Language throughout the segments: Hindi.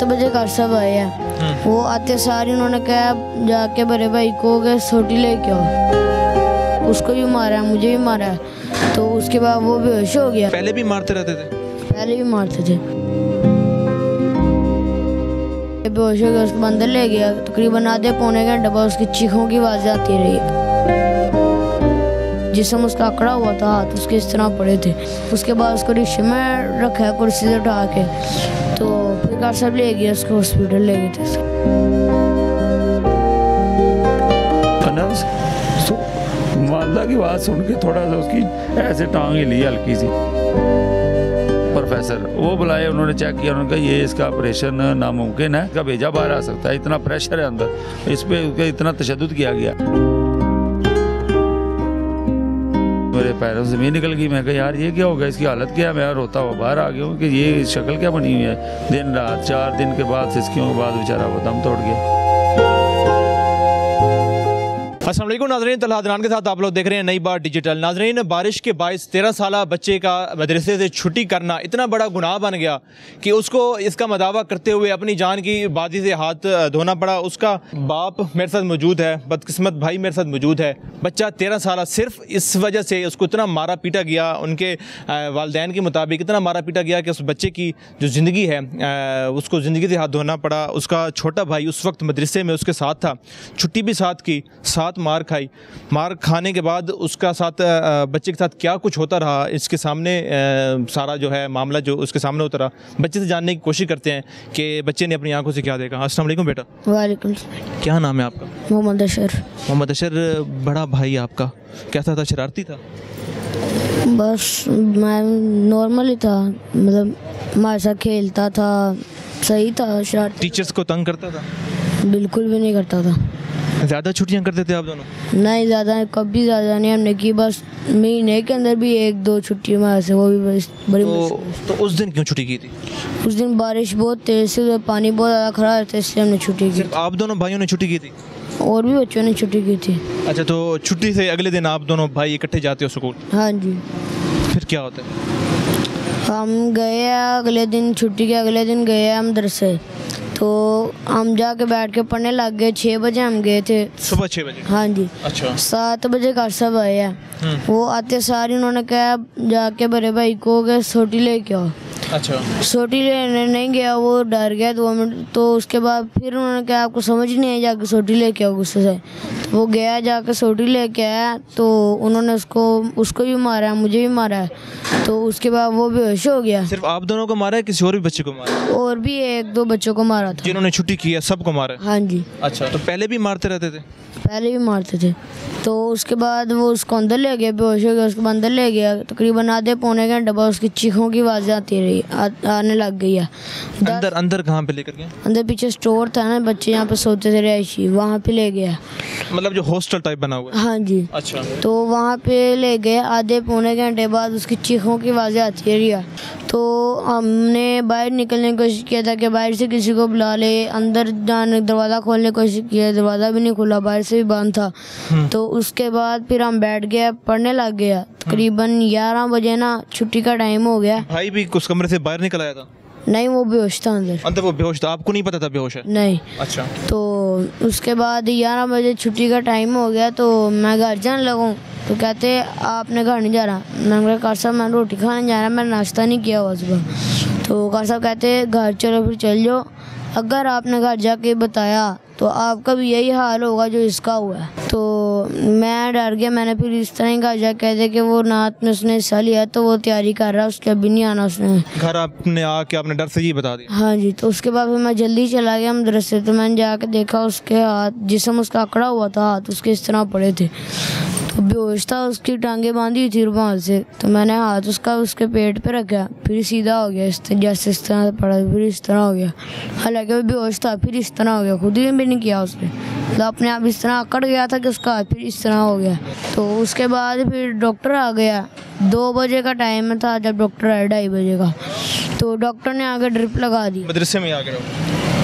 7 बजे घर सब आए हैं। वो आते सारी उन्होंने कहा जाके बड़े भाई को सोटी लेके आओ, उसको भी मारा मुझे भी मारा। तो उसके बाद वो बेहोश हो गया। पहले भी मारते रहते थे? पहले भी मारते थे। बेहोश हो गया, उसको अंदर ले गया। तकरीबन आधे पौने घंटे बाद उसकी चीखों की आवाज़ आती रही। जिसम उसका अकड़ा हुआ था, हाथ उसके इस तरह पड़े थे। उसके बाद उसको रिक्शे में रखा कुर्सी से उठा के, तो फिर घर सब ले गया, उसको हॉस्पिटल ले गए थे। वालदा की बात सुन के थोड़ा सा उसकी ऐसे टांग हिली हल्की सी। प्रोफेसर वो बुलाए, उन्होंने चेक किया, उन्होंने कहा ये इसका ऑपरेशन नामुमकिन है, इसका भेजा बाहर आ सकता है, इतना प्रेशर है अंदर, इस पे इतना तशद्दुद किया गया। मेरे पैरों से ज़मीन निकल गई। मैं कहा यार ये क्या हो गया, इसकी हालत क्या है। मैं रोता हुआ बाहर आ गया हूँ कि ये शक्ल क्या बनी हुई है। दिन रात 4 दिन के बाद सिस्कियों के बाद बेचारा वो दम तोड़ गया। अस्सलाम वालेकुम नाज़रीन, तलहा अदनान के साथ आप लोग देख रहे हैं नई बात डिजिटल। नाज़रीन, बारिश के बायस 13 साला बच्चे का मदरसे से छुट्टी करना इतना बड़ा गुनाह बन गया कि उसको इसका मदावा करते हुए अपनी जान की बाजी से हाथ धोना पड़ा। उसका बाप मेरे साथ मौजूद है, बदकिस्मत भाई मेरे साथ मौजूद है। बच्चा 13 साला, सिर्फ इस वजह से उसको इतना मारा पीटा गया, उनके वालिदैन के मुताबिक इतना मारा पीटा गया कि उस बच्चे की जो ज़िंदगी है उसको ज़िंदगी से हाथ धोना पड़ा। उसका छोटा भाई उस वक्त मदरसे में उसके साथ था, छुट्टी भी साथ की, साथ मार खाई। मार खाने के बाद उसका साथ बच्चे के साथ क्या कुछ होता रहा, इसके सामने सारा जो है मामला जो उसके सामने उतरा। बच्चे से जानने की कोशिश करते हैं कि बच्चे ने अपनी आंखों से क्या देखा। अस्सलाम वालेकुम बेटा। वालेकुम। क्या नाम है आपका? मोहम्मद अशर। मोहम्मद अशर, बड़ा भाई आपका कैसा था? शरारती था? बस मैं नॉर्मल ही था, मतलब हमारे साथ खेलता था, सही था। शरारती टीचर्स को तंग करता था? बिल्कुल भी नहीं करता था। ज़्यादा छुट्टियां करते थे आप दोनों? नहीं, ज़्यादा कभी ज़्यादा नहीं हमने की, बस महीने के अंदर भी 1-2 छुट्टी में ऐसे, वो भी बस बड़ी तो उस दिन क्यों छुट्टी की थी? उस दिन बारिश बहुत तेज़ थी, पानी बहुत ज़्यादा खड़ा था, इसलिए हमने छुट्टी की। सिर्फ आप दोनों भाइयों ने छुट्टी की थी? और भी बच्चों ने छुट्टी की थी। अच्छा, तो छुट्टी से अगले दिन आप दोनों भाई इकट्ठे जाते हो स्कूल? हाँ जी। फिर क्या होता है? हम गए अगले दिन, छुट्टी के अगले दिन गए हम मदरसे, तो हम जाके बैठ के पढ़ने लग गए। 6 बजे हम गए थे, सुबह 6 बजे? हाँ जी। अच्छा। 7 बजे घर सब आए हैं। वो आते सारी उन्होंने कहा जाके बड़े भाई को सोटी लेके आओ। अच्छा। सोटी लेने नहीं गया, वो डर गया 2 मिनट। तो उसके बाद फिर उन्होंने कहा आपको समझ नहीं है, जाके सोटी लेके आओ गुस्से से। तो वो गया, जाके सोटी लेके आया, तो उन्होंने उसको भी मारा, मुझे भी मारा। तो उसके बाद वो बेहोश हो गया। सिर्फ आप दोनों को मारा है, किसी और भी बच्चे को मारा? और भी 1-2 बच्चों को मारा था। जिन्होंने छुट्टी की है सबको मारा है? हाँ जी। अच्छा, तो पहले भी मारते रहते थे? पहले भी मारते थे। तो उसके बाद वो उसको अंदर ले गया, बेहोश हो गया, उसको अंदर ले गया। तकरीबन आधे पौने घंटे बाद उसकी चीखों की आवाज़ आती रही, आने लग गई है। अंदर कहाँ पे लेकर गए? अंदर पीछे स्टोर था ना, बच्चे यहाँ पे सोते थे रिहायशी, वहाँ पे ले गया। मतलब जो हॉस्टल टाइप बना हुआ है? हाँ जी। अच्छा। तो वहाँ पे ले गए, आधे पौने घंटे बाद उसकी चीखों की आवाज़ें आती रही। तो हमने बाहर निकलने की कोशिश किया था कि बाहर से किसी को बुला ले, अंदर जाने दरवाज़ा खोलने की कोशिश किया, दरवाज़ा भी नहीं खुला, बाहर से भी बंद था। तो उसके बाद फिर हम बैठ गए, पढ़ने लग गया। तकरीबन 11 बजे ना छुट्टी का टाइम हो गया। भाई भी उस कमरे से बाहर निकल आया था? नहीं, वो बेहोश था अंदर। वो बेहोश था? आपको नहीं पता था बेहोश है? नहीं। अच्छा। तो उसके बाद 11 बजे छुट्टी का टाइम हो गया, तो मैं घर जाने लगूँ, तो कहते आपने घर नहीं जा रहा। मैंने कहा कार साहब मैं रोटी खाने जा रहा, मैंने नाश्ता नहीं किया हुआ सुबह। तो कार साहब कहते घर चलो, फिर चल जाओ, अगर आपने घर जाके बताया तो आपका भी यही हाल होगा जो इसका हुआ है। तो मैं डर गया, मैंने फिर इस तरह ही घर जाके कहते कि वो नात में उसने हिस्सा लिया, तो वो तैयारी कर रहा है, उसके अभी नहीं आना उसने। घर आपने आके आपने डर से ही बता दिया? हाँ जी। तो उसके बाद फिर मैं जल्दी चला गया मदरसे। तो मैंने जाके देखा उसके हाथ, जिसम उसका अकड़ा हुआ था, हाथ उसके इस तरह पड़े थे। तो बेहोश था, उसकी टांगें बांधी हुई थी रुमाल से। तो मैंने हाथ उसके पेट पे रखा, फिर सीधा हो गया, जैसे इस तरह पड़ा, फिर इस तरह हो गया। हालांकि वो बेहोश था, फिर इस तरह हो गया, खुद ही भी नहीं किया उसने, मतलब अपने आप इस तरह अकड़ गया था कि उसका हाथ फिर इस तरह हो गया। तो उसके बाद फिर डॉक्टर आ गया। 2 बजे का टाइम था जब डॉक्टर आया, 2:30 बजे का। तो डॉक्टर ने आगे ड्रिप लगा दी मदरसे में आके?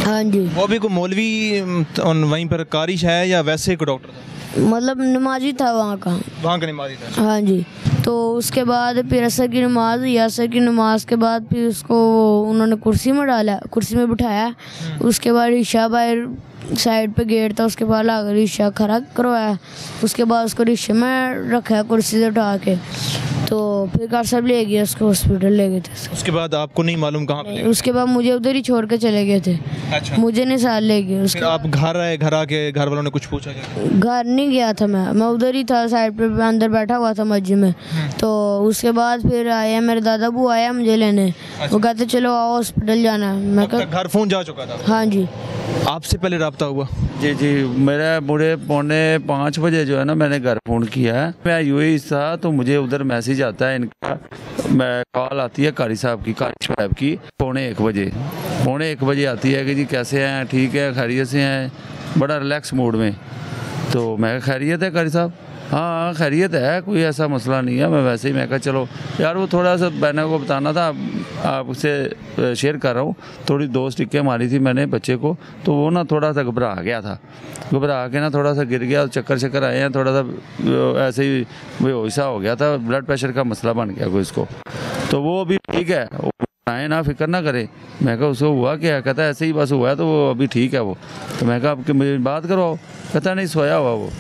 हाँ जी। वो भी कोई मौलवी वहीं पर कारिश है या वैसे कोई डॉक्टर था? मतलब नमाजी था वहाँ का नमाजी था? हाँ जी। तो उसके बाद फिर असर की नमाज हुई। असर की नमाज के बाद फिर उसको उन्होंने कुर्सी में डाला, कुर्सी में बिठाया। उसके बाद रिक्शा बाहर साइड पे गेट था, उसके बाद लाकर रिक्शा खड़ा करवाया। उसके बाद उसको रिक्शे में रखा कुर्सी से उठा के, तो फिर कार साहब ले गए उसको, हॉस्पिटल ले गए थे। उसके बाद आपको नहीं मालूम कहाँ पे? उसके बाद मुझे उधर ही छोड़ के चले गए थे। अच्छा। मुझे नहीं साथ ले गए। उसके आप घर आए, घर आके घर वालों ने कुछ पूछा क्या? घर नहीं गया था मैं उधर ही था, साइड पे अंदर बैठा हुआ था मस्जिद में। तो उसके बाद फिर आया मेरे दादा बू आया मुझे लेने। वो कहते चलो आओ हॉस्पिटल जाना है। मैं कहा घर फोन जा चुका था? हाँ जी। आपसे पहले रब्ता हुआ? जी मेरा मुझे 4:45 बजे जो है ना मैंने घर फ़ोन किया है। मैं यूएई था तो मुझे उधर मैसेज आता है इनका, मैं कॉल आती है कारी साहब की 1:45 बजे। 1:45 बजे आती है कि जी कैसे हैं, ठीक है, खैरियत से हैं, बड़ा रिलैक्स मूड में। तो मैं खैरियत है कारी साहब? हाँ खैरियत है, कोई ऐसा मसला नहीं है। मैं वैसे ही मैं कहा चलो यार वो थोड़ा सा बहना को बताना था, आपसे शेयर कर रहा हूँ। थोड़ी 2 स्टिकें मारी थी मैंने बच्चे को, तो वो ना थोड़ा सा घबरा गया था। घबरा के ना थोड़ा सा गिर गया, चक्कर आए हैं, थोड़ा सा ऐसे ही बेहोश हो गया था, ब्लड प्रेशर का मसला बन गया कोई इसको। तो वो अभी ठीक है, आए ना, फिक्र ना करे। मैं कहा उसको हुआ क्या? कहता है ऐसे ही बस हुआ है, तो वो अभी ठीक है वो। तो मैं कहा आपकी मेरी बात करवाओ। कहता नहीं सोया हुआ वो,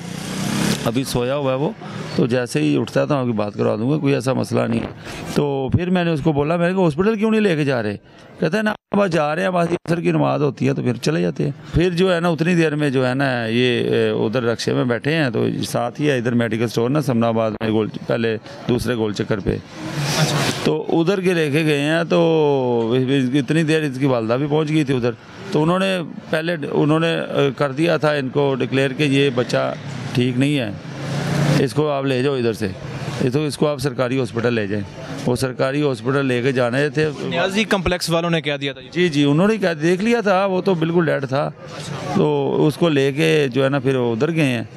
अभी सोया हुआ है वो, तो जैसे ही उठता है तो आपकी बात करवा दूंगा, कोई ऐसा मसला नहीं है। तो फिर मैंने उसको बोला, मैंने कहा हॉस्पिटल क्यों नहीं लेके जा रहे? कहता है ना बस जा रहे हैं, बस असर की नमाज होती है तो फिर चले जाते हैं। फिर जो है ना उतनी देर में जो है ना ये उधर रक्शे में बैठे हैं, तो साथ ही है इधर मेडिकल स्टोर ना समनाबाद में, पहले दूसरे गोल चक्कर पे। तो उधर के लेके गए हैं, तो इतनी देर इसकी वालदा भी पहुँच गई थी उधर। तो उन्होंने कर दिया था इनको डिक्लेयर कि ये बच्चा ठीक नहीं है, इसको आप ले जाओ इधर से, तो इसको आप सरकारी हॉस्पिटल ले जाएं। वो सरकारी हॉस्पिटल लेके जाने थे। नियाजी कम्प्लेक्स वालों ने क्या दिया था? जी उन्होंने क्या देख लिया था, वो तो बिल्कुल डेड था। तो उसको लेके जो है ना फिर उधर गए हैं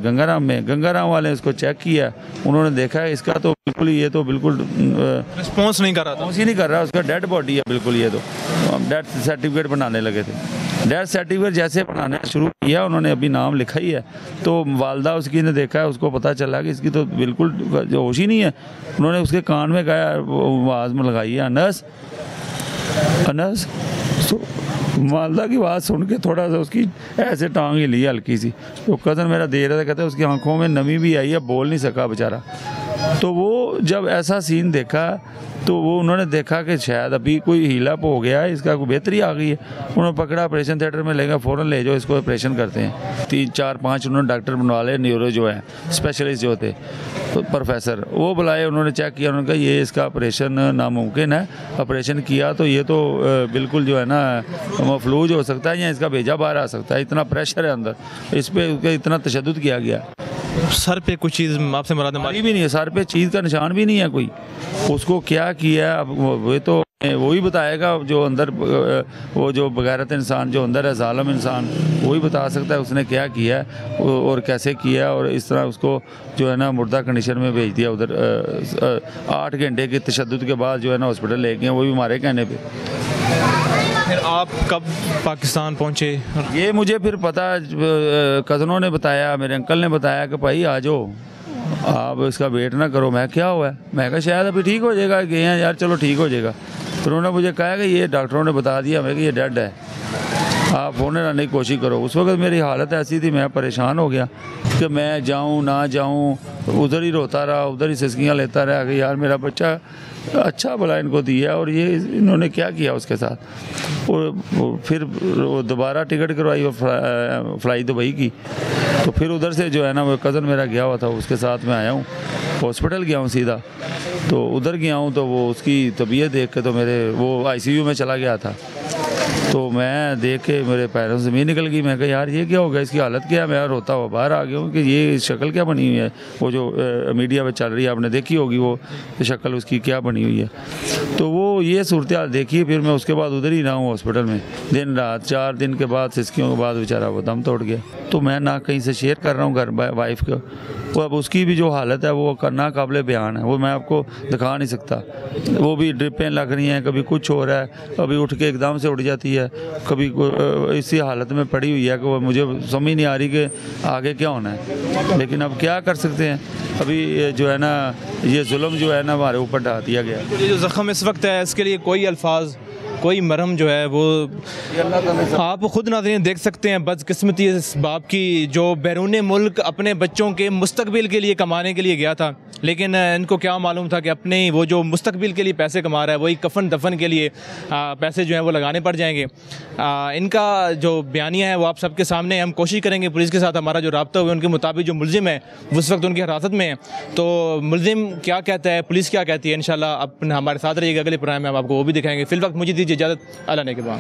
गंगाराम में। गंगाराम वाले ने उसको चेक किया, उन्होंने देखा इसका तो बिल्कुल, ये तो बिल्कुल रिस्पॉन्स नहीं कर रहा था, ही नहीं कर रहा, उसका डेड बॉडी है बिल्कुल। ये तो डेथ सर्टिफिकेट बनाने लगे थे। डेथ सर्टिफिकेट जैसे बनाने शुरू किया उन्होंने, अभी नाम लिखा ही है, तो वालदा उसकी ने देखा है, उसको पता चला कि इसकी तो बिल्कुल जो होश ही नहीं है। उन्होंने उसके कान में कहा, आवाज़ में लगाई है अनस अनस। वालदा की आवाज़ सुन के थोड़ा सा उसकी ऐसे टांग हिली हल्की सी। तो कज़न मेरा दे रहा था, कहता है उसकी आंखों में नमी भी आई है, बोल नहीं सका बेचारा। तो वो जब ऐसा सीन देखा तो वो उन्होंने देखा कि शायद अभी कोई हीलअप हो गया है, इसका कोई बेहतरी आ गई है। उन्होंने पकड़ा, ऑपरेशन थिएटर में ले गया, फ़ौरन ले जाओ इसको ऑपरेशन करते हैं। 3 4 5 उन्होंने डॉक्टर बनवा ले, न्यूरो जो है स्पेशलिस्ट जो थे तो प्रोफेसर, वो बुलाए, उन्होंने चेक किया, उन्होंने कहा ये इसका ऑपरेशन नामुमकिन है। ऑपरेशन किया तो ये तो बिल्कुल जो है ना मफलूज हो सकता है, या इसका भेजा बाहर आ सकता है, इतना प्रेशर है अंदर, इस पर इतना तशद्दुद किया गया। सर पे कुछ चीज़ आपसे मुराद मारी भी नहीं है, सर पे चीज़ का निशान भी नहीं है कोई। उसको क्या किया अब वो तो वही बताएगा, जो अंदर वो जो बगैरत इंसान जो अंदर है, जालिम इंसान, वही बता सकता है उसने क्या किया है और कैसे किया। और इस तरह उसको जो है ना मुर्दा कंडीशन में भेज दिया उधर। 8 घंटे के तशद्दुद के बाद जो है ना हॉस्पिटल ले गए, वो भी हमारे कहने पे। फिर आप कब पाकिस्तान पहुँचे? ये मुझे फिर पता कज़नों ने बताया, मेरे अंकल ने बताया कि भाई आ जाओ, आप इसका वेट ना करो। मैं क्या हुआ है? मैं कहा शायद अभी ठीक हो जाएगा, गए हैं यार चलो ठीक हो जाएगा। फिर उन्होंने मुझे कहा कि ये डॉक्टरों ने बता दिया मैं कि ये डेड है, आप फ़ोन लाने की कोशिश करो। उस वक्त मेरी हालत ऐसी थी, मैं परेशान हो गया कि मैं जाऊं ना जाऊं, उधर ही रोता रहा, उधर ही सिसकियाँ लेता रहा कि यार मेरा बच्चा अच्छा भला इनको दिया और ये इन्होंने क्या किया उसके साथ। और फिर दोबारा टिकट करवाई और फ्लाई दुबई की। तो फिर उधर से जो है ना वो कज़न मेरा गया हुआ था, उसके साथ मैं आया हूँ, हॉस्पिटल गया हूँ सीधा। तो उधर गया हूँ तो वो उसकी तबीयत देख के तो मेरे वो आईसीयू में चला गया था। तो मैं देख के मेरे पैरों से ज़मीन निकल गई। मैं कहा यार ये क्या हो गया, इसकी हालत क्या है? मैं रोता हुआ बाहर आ गया हूँ कि ये शक्ल क्या बनी हुई है। वो जो मीडिया पे चल रही है, आपने देखी होगी वो शक्ल उसकी क्या बनी हुई है। तो वो ये सूरत हाल देखी। फिर मैं उसके बाद उधर ही रहा हूँ हॉस्पिटल में दिन रात। 4 दिन के बाद सिसकियों के बाद बेचारा वो दम तोड़ गया। तो मैं ना कहीं से शेयर कर रहा हूँ घर वाइफ को, वो अब उसकी भी जो हालत है वो करना काबिल बयान है, वो मैं आपको दिखा नहीं सकता। वो भी ड्रिपें लग रही हैं, कभी कुछ हो रहा है, कभी उठ के एकदम से उठ जाती जाती है, कभी इसी हालत में पड़ी हुई है कि वो मुझे समझ नहीं आ रही कि आगे क्या होना है। लेकिन अब क्या कर सकते हैं, अभी जो है ना ये जुल्म जो है ना हमारे ऊपर ढा दिया गया। ये जो ज़ख्म इस वक्त है इसके लिए कोई अल्फाज, कोई मरहम जो है वो आप खुद नाज़रीन देख सकते हैं। बदकिस्मती इस बाप की जो बैरून मुल्क अपने बच्चों के मुस्तकबिल के लिए कमाने के लिए गया था, लेकिन इनको क्या मालूम था कि अपने वो जो मुस्तकबिल के लिए पैसे कमा रहा है वही कफन दफन के लिए पैसे जो हैं वो लगाने पड़ जाएंगे। इनका जो बयानिया है वो आप सबके सामने, हम कोशिश करेंगे पुलिस के साथ हमारा जो राब्ता हुआ उनके मुताबिक जो मुलजिम है वो उस वक्त उनकी हिरासत में है, तो मुलजिम क्या कहता है, पुलिस क्या कहती है, इंशाल्लाह अपने हमारे साथ रहिएगा। अगले प्रोग्राम में हम आपको वो भी दिखाएंगे। फिल वक्त मुझे दीजिए इजाज़त, अल्लाह ने के बाद।